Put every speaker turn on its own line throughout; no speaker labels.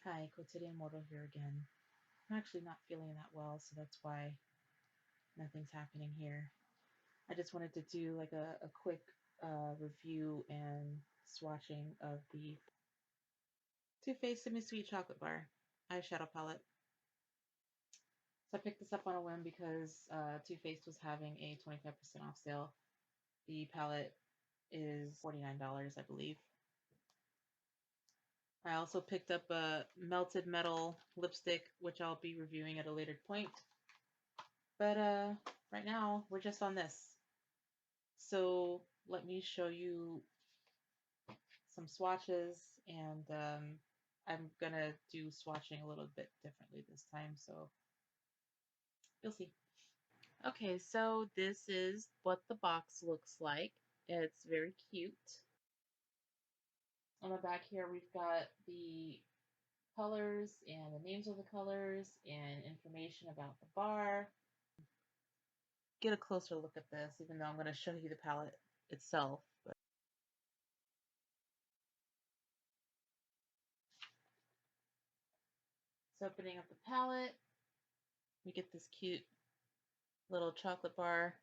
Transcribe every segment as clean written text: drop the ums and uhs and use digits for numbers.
Hi, Quotidian Mortal here again. I'm actually not feeling that well, so that's why nothing's happening here. I just wanted to do like a quick review and swatching of the Too Faced Semisweet Chocolate Bar Eyeshadow Palette. So I picked this up on a whim because Too Faced was having a 25% off sale. The palette is $49, I believe. I also picked up a melted metal lipstick, which I'll be reviewing at a later point. But right now, we're just on this. So let me show you some swatches, and I'm gonna do swatching a little bit differently this time, so you'll see. Okay, so this is what the box looks like. It's very cute. On the back here, we've got the colors and the names of the colors and information about the bar. Get a closer look at this, even though I'm going to show you the palette itself. So opening up the palette, we get this cute little chocolate bar.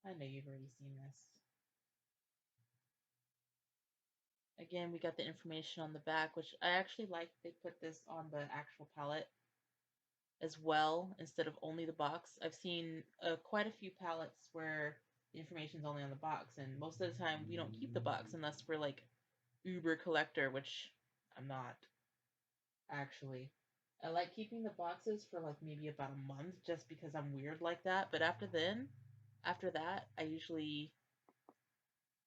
I know you've already seen this. Again, we got the information on the back, which I actually like. They put this on the actual palette as well instead of only the box. I've seen quite a few palettes where the information's only on the box, and most of the time we don't keep the box unless we're like uber collector, which I'm not actually. I like keeping the boxes for like maybe about a month just because I'm weird like that, but after that, I usually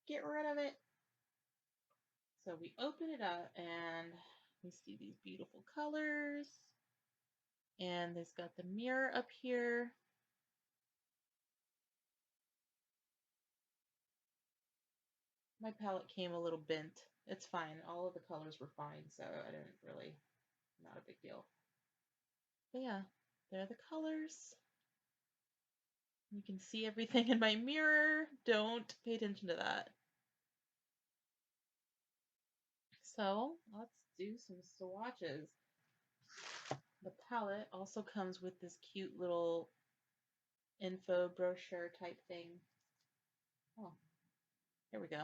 get rid of it. So we open it up and we see these beautiful colors. And it's got the mirror up here. My palette came a little bent. It's fine. All of the colors were fine, so I didn't really, not a big deal. But yeah, there are the colors. You can see everything in my mirror. Don't pay attention to that. So let's do some swatches. The palette also comes with this cute little info brochure type thing. Oh, here we go.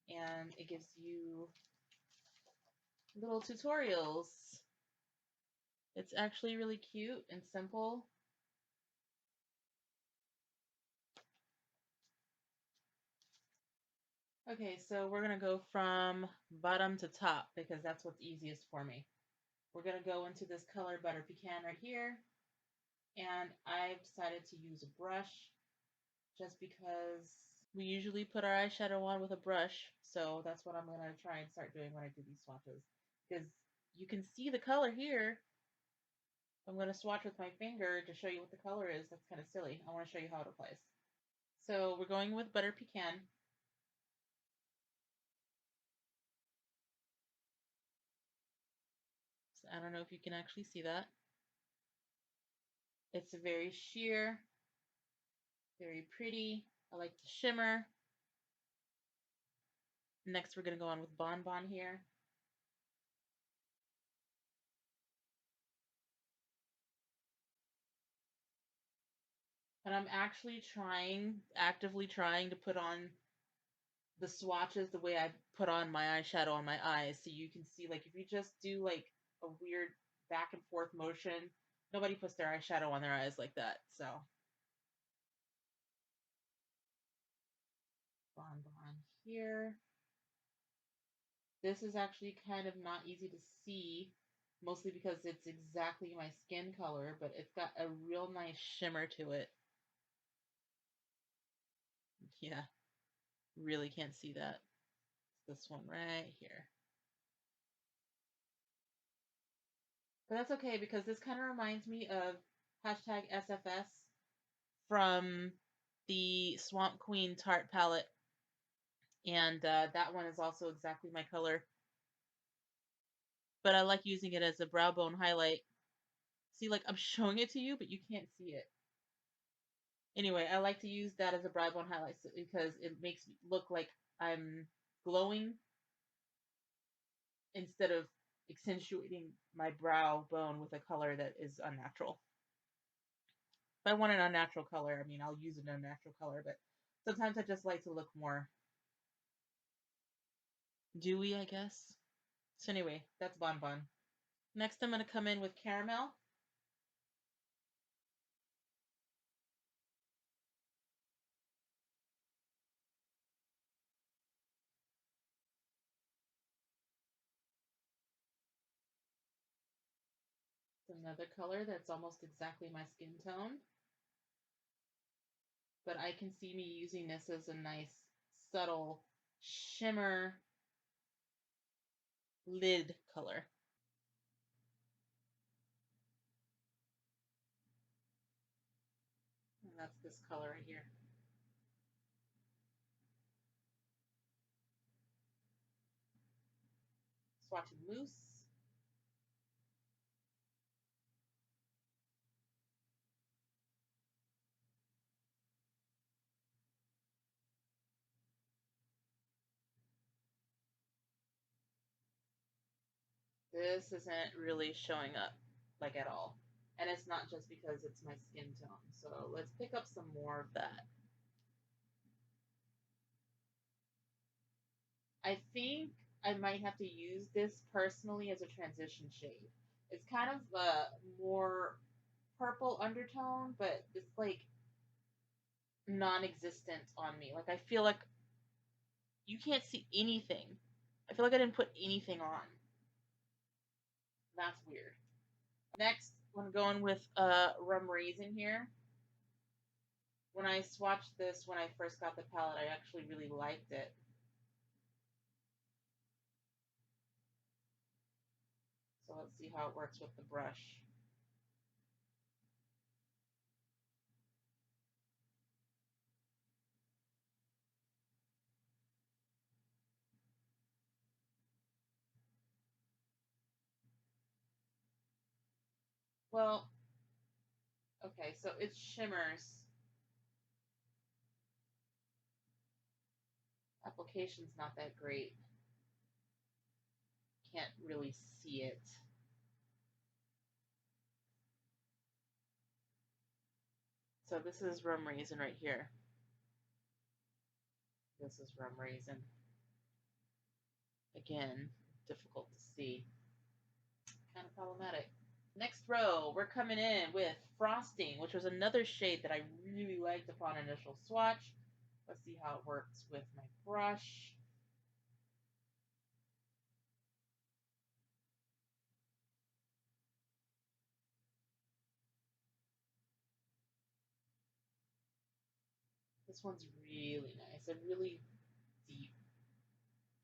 And it gives you little tutorials. It's actually really cute and simple. Okay, so we're going to go from bottom to top because that's what's easiest for me. We're going to go into this color Butter Pecan right here. And I've decided to use a brush just because we usually put our eyeshadow on with a brush. So that's what I'm going to try and start doing when I do these swatches. Because you can see the color here. I'm going to swatch with my finger to show you what the color is. That's kind of silly. I want to show you how it applies. So we're going with Butter Pecan. So I don't know if you can actually see that. It's a very sheer, very pretty. I like the shimmer. Next, we're going to go on with Bon Bon here. And I'm actually actively trying to put on the swatches the way I put on my eyeshadow on my eyes. So you can see, like, if you just do, like, a weird back and forth motion, nobody puts their eyeshadow on their eyes like that. So, Bon Bon here. This is actually kind of not easy to see, mostly because it's exactly my skin color, but it's got a real nice shimmer to it. Yeah, really can't see that. It's this one right here. But that's okay because this kind of reminds me of hashtag SFS from the Swamp Queen Tarte palette. And that one is also exactly my color. But I like using it as a brow bone highlight. See, like I'm showing it to you, but you can't see it. Anyway, I like to use that as a brow bone highlight because it makes me look like I'm glowing instead of accentuating my brow bone with a color that is unnatural. If I want an unnatural color, I mean, I'll use an unnatural color, but sometimes I just like to look more dewy, I guess. So anyway, that's Bon Bon. Next, I'm going to come in with Caramel. It's another color that's almost exactly my skin tone. But I can see me using this as a nice, subtle shimmer lid color. And that's this color right here. Swatching Mousse. This isn't really showing up like at all. And it's not just because it's my skin tone. So let's pick up some more of that. I think I might have to use this personally as a transition shade. It's kind of a more purple undertone, but it's like non-existent on me. Like I feel like you can't see anything. I feel like I didn't put anything on. That's weird. Next, I'm going with rum raisin here. When I swatched this when I first got the palette, I actually really liked it. So let's see how it works with the brush. Well, okay, so it shimmers. Application's not that great. Can't really see it. So this is rum raisin right here. This is rum raisin. Again, difficult to see. Kind of problematic. Next row, we're coming in with Frosting, which was another shade that I really liked upon initial swatch. Let's see how it works with my brush. This one's really nice, a really deep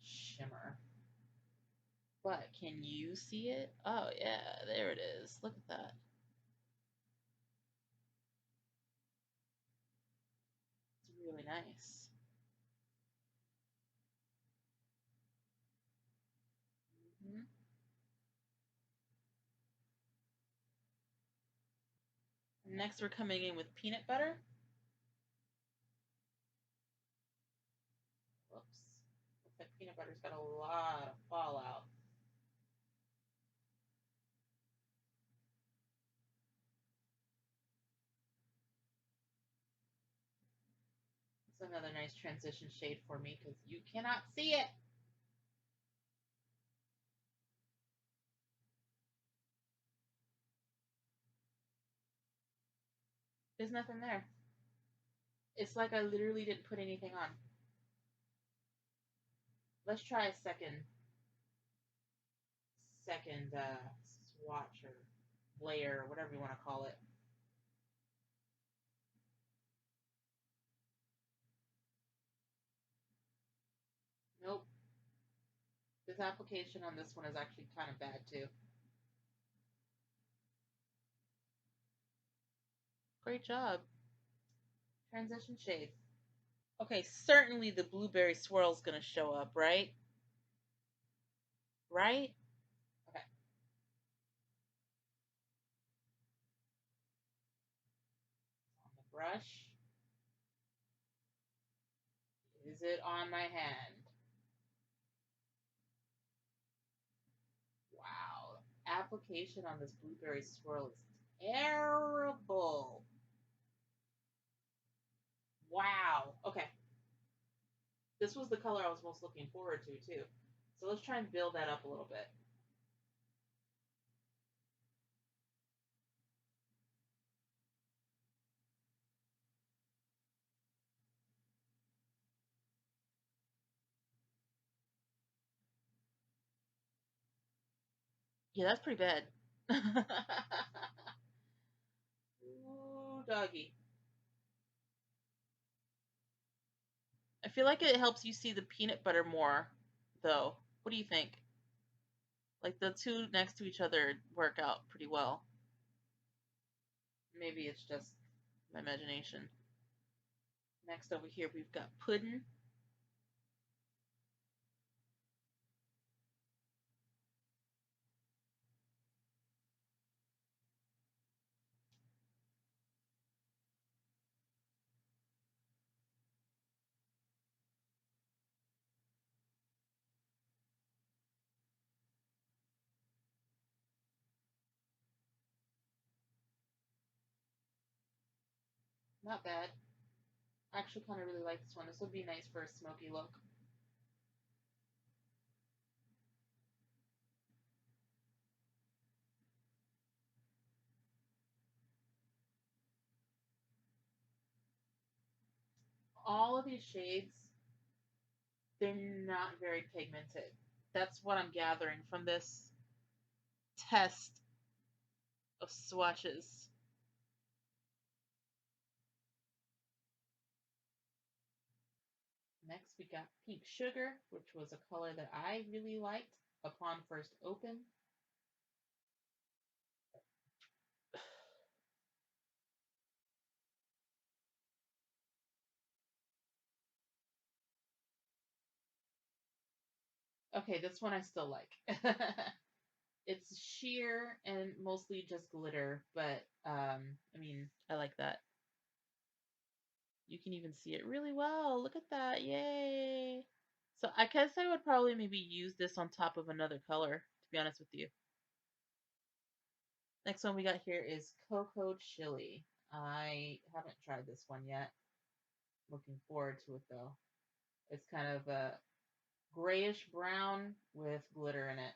shimmer. But can you see it? Oh yeah, there it is. Look at that. It's really nice. Mm-hmm. Next, we're coming in with peanut butter. Whoops. Looks like peanut butter's got a lot of fallout. It's another nice transition shade for me because you cannot see it. There's nothing there. It's like I literally didn't put anything on. Let's try a second swatch or layer, or whatever you want to call it. Nope. This application on this one is actually kind of bad too. Great job. Transition shade. Okay, certainly the blueberry swirl is going to show up, right? Right? Okay. On the brush. Is it on my hand? application on this blueberry swirl is terrible. Wow. Okay. This was the color I was most looking forward to, too. So let's try and build that up a little bit. Yeah, that's pretty bad. Ooh, doggy. I feel like it helps you see the peanut butter more, though. What do you think? Like the two next to each other work out pretty well. Maybe it's just my imagination. Next over here we've got pudding. Not bad. I actually kind of really like this one. This would be nice for a smoky look. All of these shades, they're not very pigmented. That's what I'm gathering from this test of swatches. Next, we got Pink Sugar, which was a color that I really liked upon first open. Okay, this one I still like. It's sheer and mostly just glitter, but I mean, I like that. You can even see it really well. Look at that. Yay. So I guess I would probably maybe use this on top of another color, to be honest with you. Next one we got here is Cocoa Chili. I haven't tried this one yet. Looking forward to it though. It's kind of a grayish brown with glitter in it.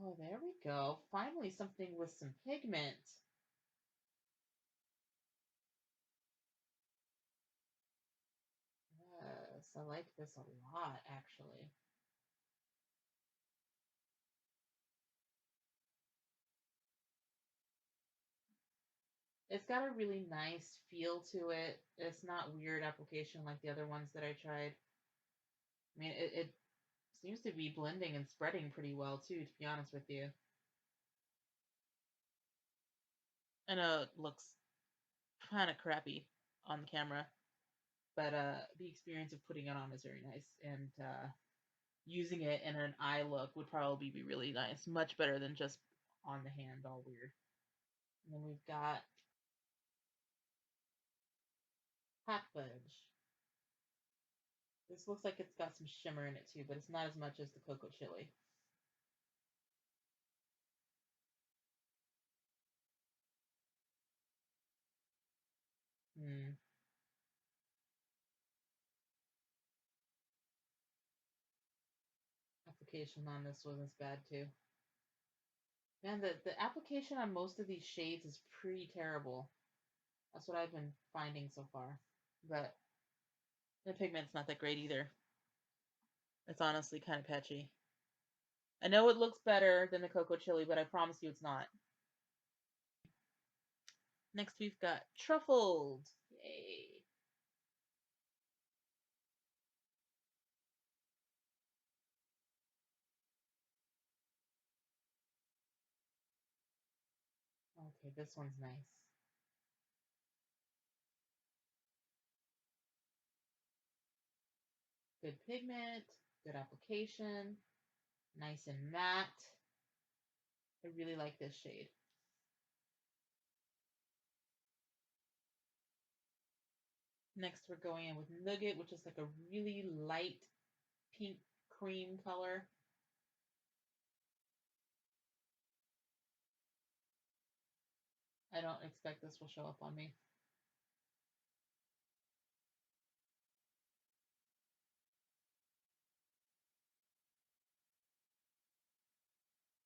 Oh, there we go. Finally something with some pigment. Yes, I like this a lot actually. It's got a really nice feel to it. It's not weird application like the other ones that I tried. I mean, it seems to be blending and spreading pretty well too, to be honest with you. I know it looks kind of crappy on the camera, but the experience of putting it on is very nice, and using it in an eye look would probably be really nice, much better than just on the hand all weird. And then we've got Hot Fudge. This looks like it's got some shimmer in it too, but it's not as much as the Cocoa Chili. Hmm. Application on this wasn't bad too. Man, the application on most of these shades is pretty terrible. That's what I've been finding so far. But the pigment's not that great either. It's honestly kind of patchy. I know it looks better than the Cocoa Chili, but I promise you it's not. Next we've got Truffled. Yay. Okay, this one's nice. Good pigment, good application, nice and matte. I really like this shade. Next, we're going in with Nugget, which is like a really light pink cream color. I don't expect this will show up on me.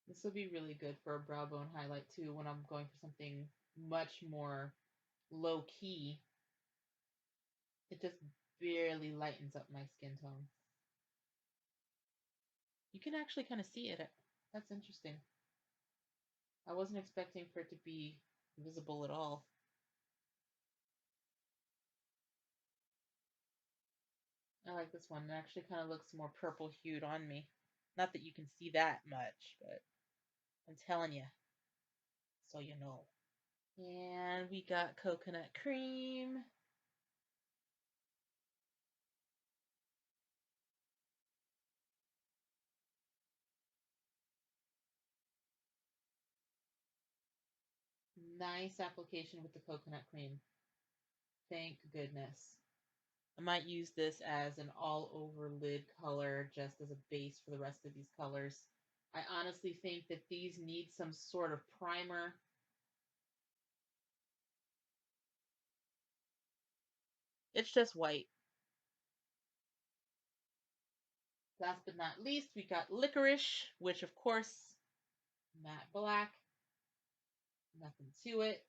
This will be really good for a brow bone highlight too when I'm going for something much more low key. It just barely lightens up my skin tone. You can actually kind of see it. That's interesting. I wasn't expecting for it to be visible at all. I like this one. It actually kind of looks more purple hued on me. Not that you can see that much, but I'm telling you, so you know. And we got coconut cream. Nice application with the coconut cream. Thank goodness. I might use this as an all over lid color just as a base for the rest of these colors. I honestly think that these need some sort of primer. It's just white. Last but not least, we got licorice, which of course, matte black. Nothing to it.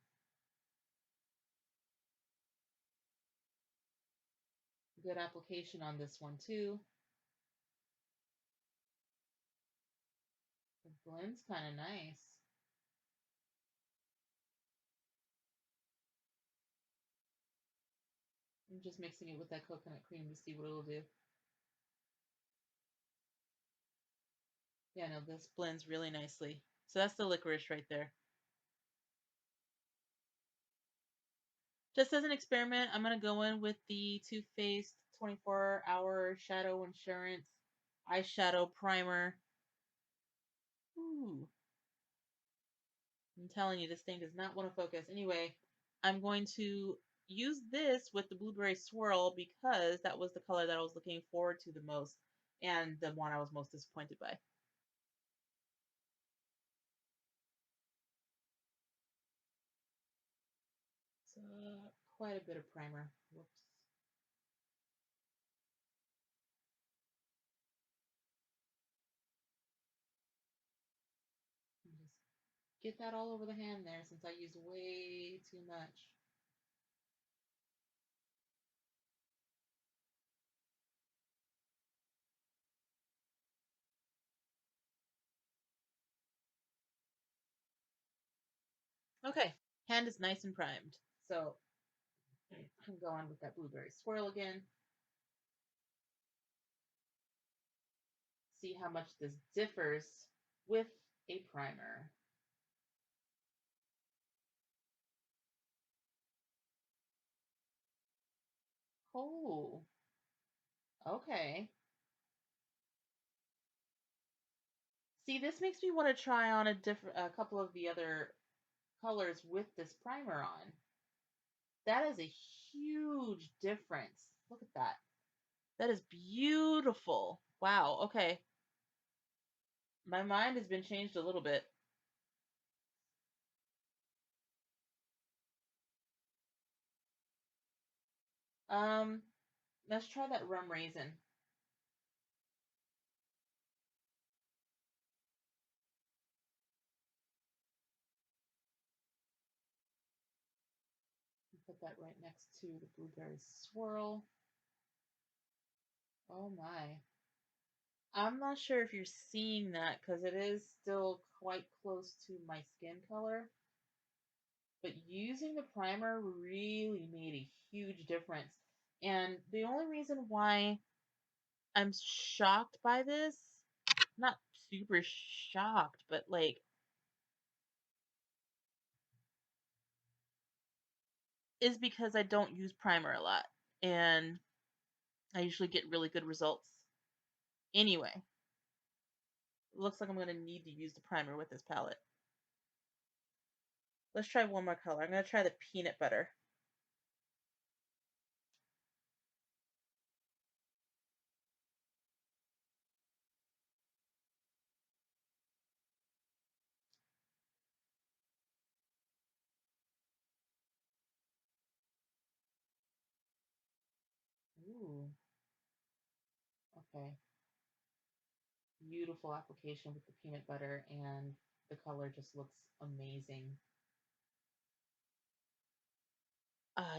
Good application on this one too. The blend's kind of nice. I'm just mixing it with that coconut cream to see what it'll do. Yeah, no, this blends really nicely. So that's the licorice right there. Just as an experiment, I'm going to go in with the Too Faced 24-Hour Shadow Insurance Eyeshadow Primer. Ooh. I'm telling you, this thing does not want to focus. Anyway, I'm going to use this with the Blueberry Swirl because that was the color that I was looking forward to the most and the one I was most disappointed by. So, quite a bit of primer. Whoops. Just get that all over the hand there since I used way too much. Okay, hand is nice and primed. So I'm going with that Blueberry Swirl again. See how much this differs with a primer. Oh, okay. See, this makes me want to try on a couple of the other colors with this primer on. That is a huge difference. Look at that. That is beautiful. Wow. Okay. My mind has been changed a little bit. Um, let's try that rum raisin. Put that right next to the blueberry swirl. Oh my. I'm not sure if you're seeing that because it is still quite close to my skin color. But using the primer really made a huge difference. And the only reason why I'm shocked by this, not super shocked, but like, is because I don't use primer a lot. And I usually get really good results. Anyway, looks like I'm going to need to use the primer with this palette. Let's try one more color. I'm going to try the peanut butter. Ooh, okay. Beautiful application with the peanut butter, and the color just looks amazing.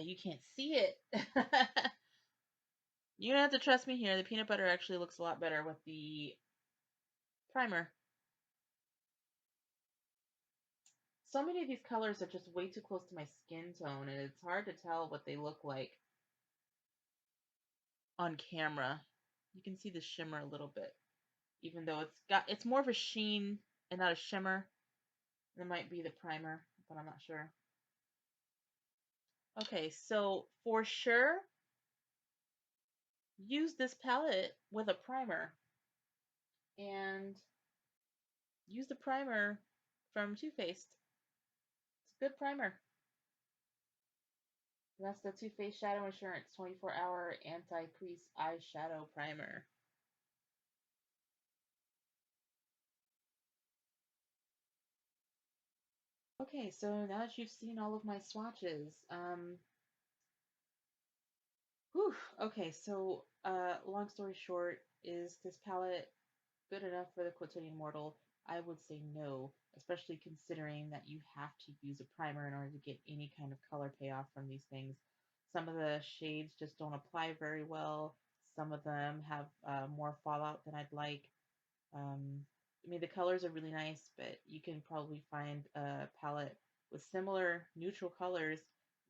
You can't see it. You don't have to trust me here. The peanut butter actually looks a lot better with the primer. So many of these colors are just way too close to my skin tone, and it's hard to tell what they look like on camera. You can see the shimmer a little bit, even though it's more of a sheen and not a shimmer. It might be the primer, but I'm not sure. Okay, so for sure, use this palette with a primer, and use the primer from Too Faced. It's a good primer. That's the Too Faced Shadow Insurance 24-hour anti-crease eyeshadow primer. Okay, so now that you've seen all of my swatches, whew, okay, so long story short, is this palette good enough for the Quotidian mortal? I would say no, especially considering that you have to use a primer in order to get any kind of color payoff from these things. Some of the shades just don't apply very well. Some of them have more fallout than I'd like. Um, I mean, the colors are really nice, but you can probably find a palette with similar neutral colors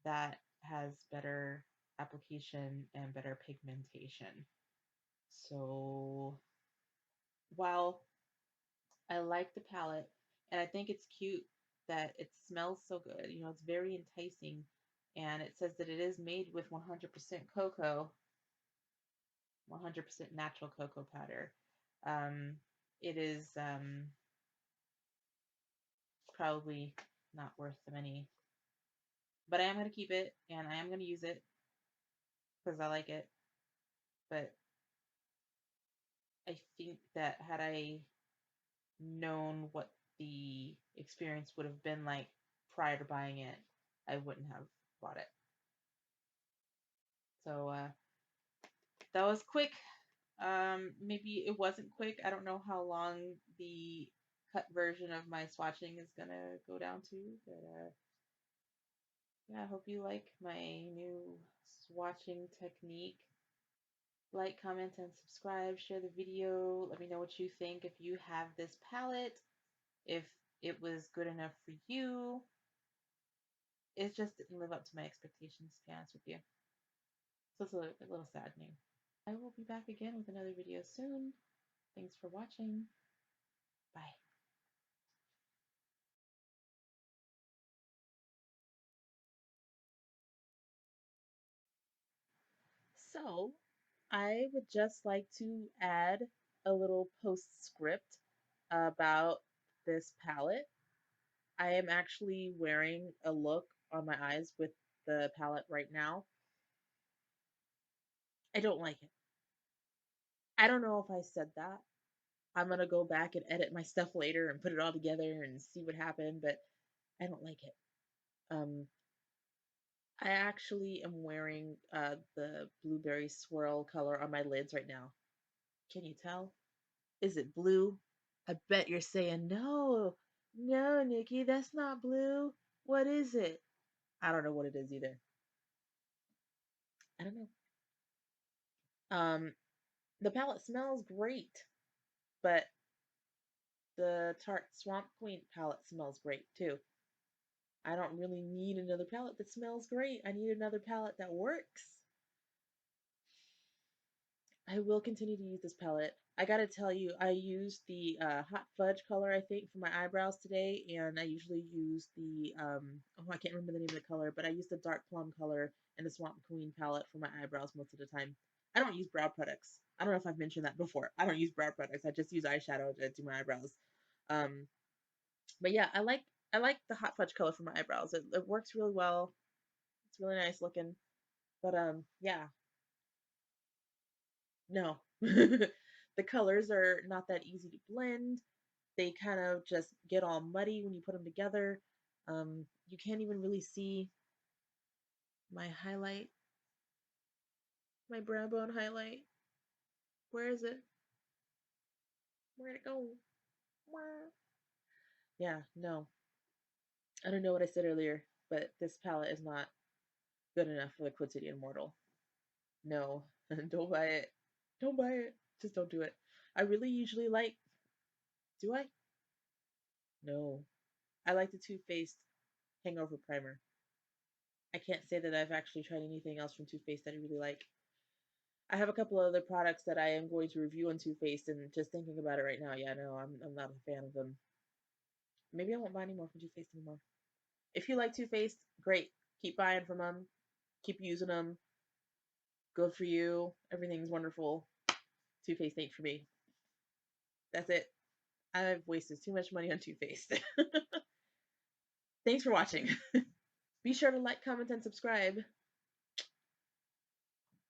that has better application and better pigmentation. So while I like the palette and I think it's cute that it smells so good, it's very enticing, and it says that it is made with 100% cocoa, 100% natural cocoa powder. Um, it is probably not worth the money. But I am going to keep it and I am going to use it because I like it. But I think that had I known what the experience would have been like prior to buying it, I wouldn't have bought it. So that was quick. Maybe it wasn't quick. I don't know how long the cut version of my swatching is going to go down to. But yeah, I hope you like my new swatching technique. Like, comment, and subscribe. Share the video. Let me know what you think if you have this palette, if it was good enough for you. It just didn't live up to my expectations, to be honest with you. So it's a little saddening. I will be back again with another video soon. Thanks for watching. Bye. So, I would just like to add a little postscript about this palette. I am actually wearing a look on my eyes with the palette right now. I don't like it. I don't know if I said that. I'm gonna go back and edit my stuff later and put it all together and see what happened, but I don't like it. Um, I actually am wearing the blueberry swirl color on my lids right now. Can you tell? Is it blue? I bet you're saying, no, no, Nikki, that's not blue. What is it? I don't know what it is either. I don't know. The palette smells great, but the Tarte Swamp Queen palette smells great too. I don't really need another palette that smells great. I need another palette that works. I will continue to use this palette. I gotta tell you, I used the Hot Fudge color, I think, for my eyebrows today, and I usually use the, oh, I can't remember the name of the color, but I use the Dark Plum color and the Swamp Queen palette for my eyebrows most of the time. I don't use brow products. I don't know if I've mentioned that before. I don't use brow products. I just use eyeshadow to do my eyebrows. Um, but yeah, I like the Hot Fudge color for my eyebrows. It works really well. It's really nice looking. But yeah, no. The colors are not that easy to blend. They kind of just get all muddy when you put them together. You can't even really see my highlight. My brow bone highlight. Where is it? Where'd it go? Yeah, no. I don't know what I said earlier, but this palette is not good enough for the Quotidian mortal. No, don't buy it. Don't buy it. Just don't do it. I really usually like. Do I? No. I like the Too Faced Hangover Primer. I can't say that I've actually tried anything else from Too Faced that I really like. I have a couple of other products that I am going to review on Too Faced, and just thinking about it right now, yeah, no, I'm not a fan of them. Maybe I won't buy any more from Too Faced anymore. If you like Too Faced, great. Keep buying from them. Keep using them. Good for you. Everything's wonderful. Too Faced ain't for me. That's it. I've wasted too much money on Too Faced. Thanks for watching. Be sure to like, comment, and subscribe.